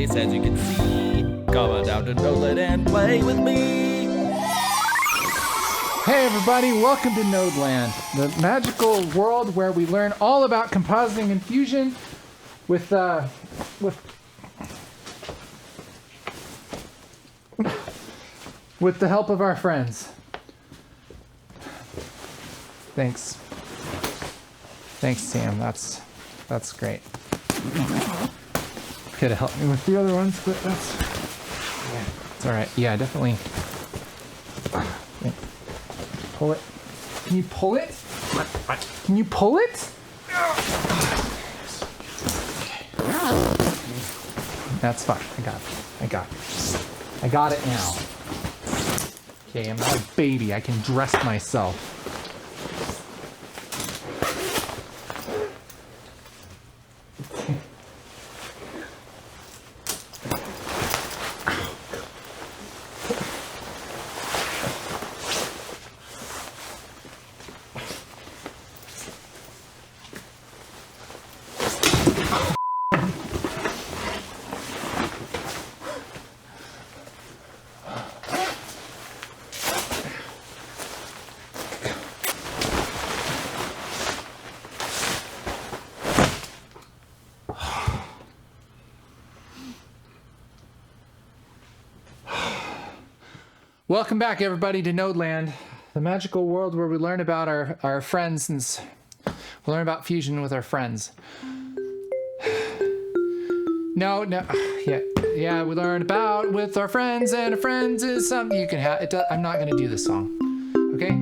face, as you can see. Come on down to NodeLand and play with me. Hey everybody, welcome to NodeLand, the magical world where we learn all about compositing and fusion with the help of our friends. Thanks, Sam. That's great. Could have helped me with the other ones, but it's all right. Yeah, definitely. Pull it. Can you pull it? Can you pull it? That's fine. I got it now. Okay, I'm not a baby. I can dress myself. Welcome back, everybody, to NodeLand, the magical world where we learn about our friends and we learn about fusion with our friends. No, yeah, we learn about with our friends, and our friends is something you can have. I'm not gonna do this song, okay?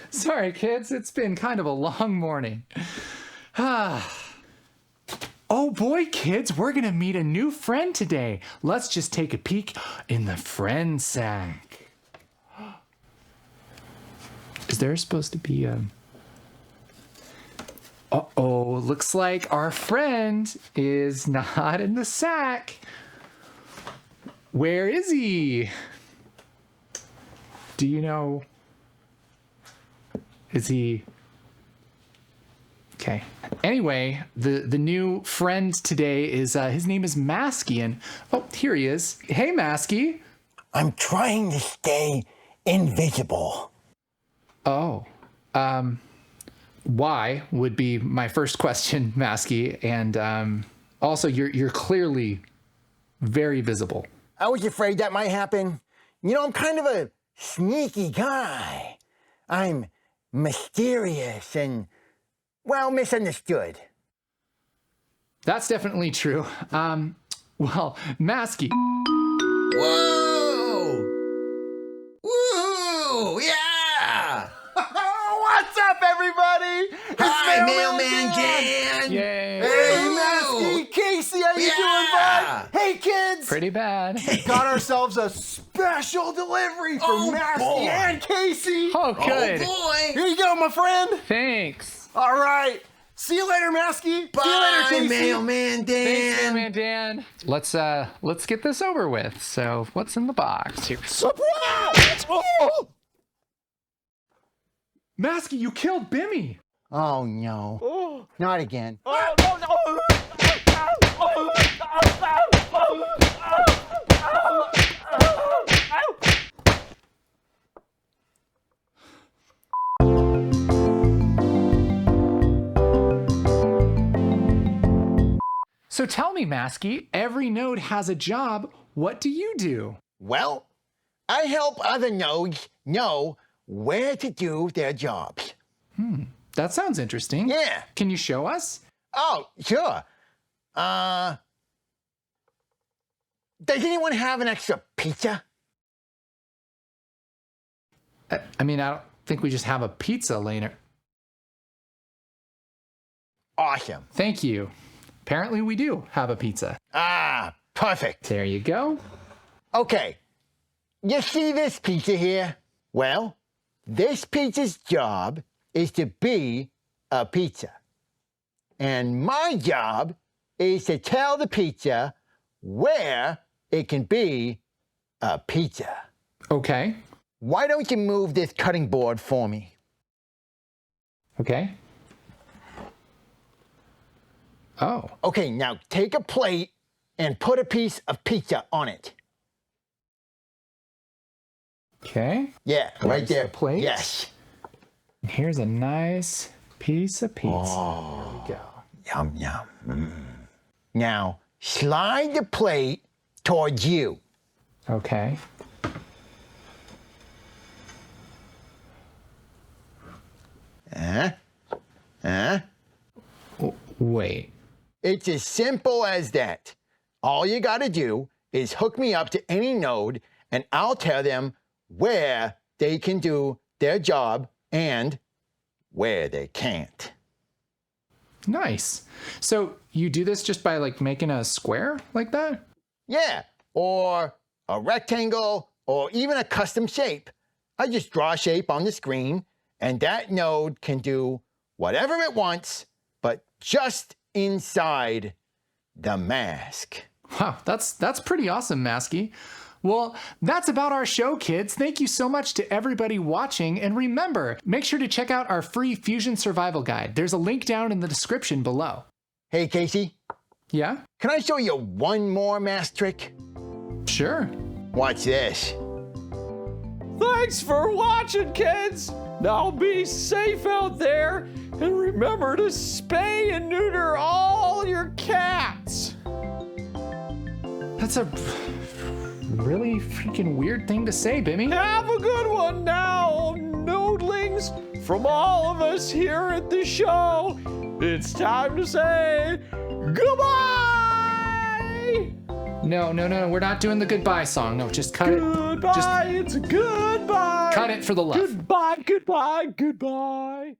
Sorry, kids, it's been kind of a long morning. Oh boy, kids, we're gonna meet a new friend today. Let's just take a peek in the friend sack. Is there supposed to be a... Uh-oh, looks like our friend is not in the sack. Where is he? Do you know? Is he... Okay. Anyway, the new friend today is, his name is Masky, and, oh, here he is. Hey, Masky. I'm trying to stay invisible. Oh, why would be my first question, Masky, and, also, you're clearly very visible. I was afraid that might happen. You know, I'm kind of a sneaky guy. I'm mysterious and, well, misunderstood. That's definitely true. Well, Masky. Whoa! Woo! Yeah! What's up, everybody? Hi, Mailman Dan! Yay! Hey, Masky, Casey, how you doing, bud? Hey, kids! Pretty bad. Got ourselves a special delivery from Masky and Casey. Oh, good. Oh, boy! Here you go, my friend. Thanks. All right. See you later, Masky. Bye, See you later, Casey. Mailman Dan! Thanks, Mailman Dan. Let's get this over with. So, what's in the box here? Surprise! Oh. Masky, you killed Bimmy. Oh, no. Not again. So tell me, Masky, every node has a job. What do you do? Well, I help other nodes know where to do their jobs. That sounds interesting. Yeah. Can you show us? Oh, sure. Does anyone have an extra pizza? I mean, I don't think we just have a pizza later. Awesome. Thank you. Apparently we do have a pizza. Ah, perfect. There you go. Okay. You see this pizza here? Well, this pizza's job is to be a pizza. And my job is to tell the pizza where it can be a pizza. Okay. Why don't you move this cutting board for me? Okay. Oh, Okay, now take a plate and put a piece of pizza on it. okay. Yeah, right there. the plate? Yes. Here's a nice piece of pizza. Oh, There we go. yum, yum. Mm. Now, slide the plate towards you. Okay. Wait. It's as simple as that. All you got to do is hook me up to any node, and I'll tell them where they can do their job and where they can't. Nice. So you do this just by like making a square like that? Yeah, or a rectangle, or even a custom shape. I just draw a shape on the screen, and that node can do whatever it wants, but just inside the mask. Wow, that's pretty awesome, Masky. Well, that's about our show, kids. Thank you so much to everybody watching. And remember, make sure to check out our free Fusion Survival Guide. There's a link down in the description below. Hey, Casey, Yeah? can I show you one more mask trick? Sure. Watch this. Thanks for watching, kids. Now be safe out there and remember to spay and neuter all your cats. That's a really freaking weird thing to say, Bimmy. Have a good one now, nodelings. From all of us here at the show, it's time to say goodbye. No, we're not doing the goodbye song. No, just cut it. Goodbye, it's a goodbye. Cut it for the love. Goodbye, goodbye, goodbye.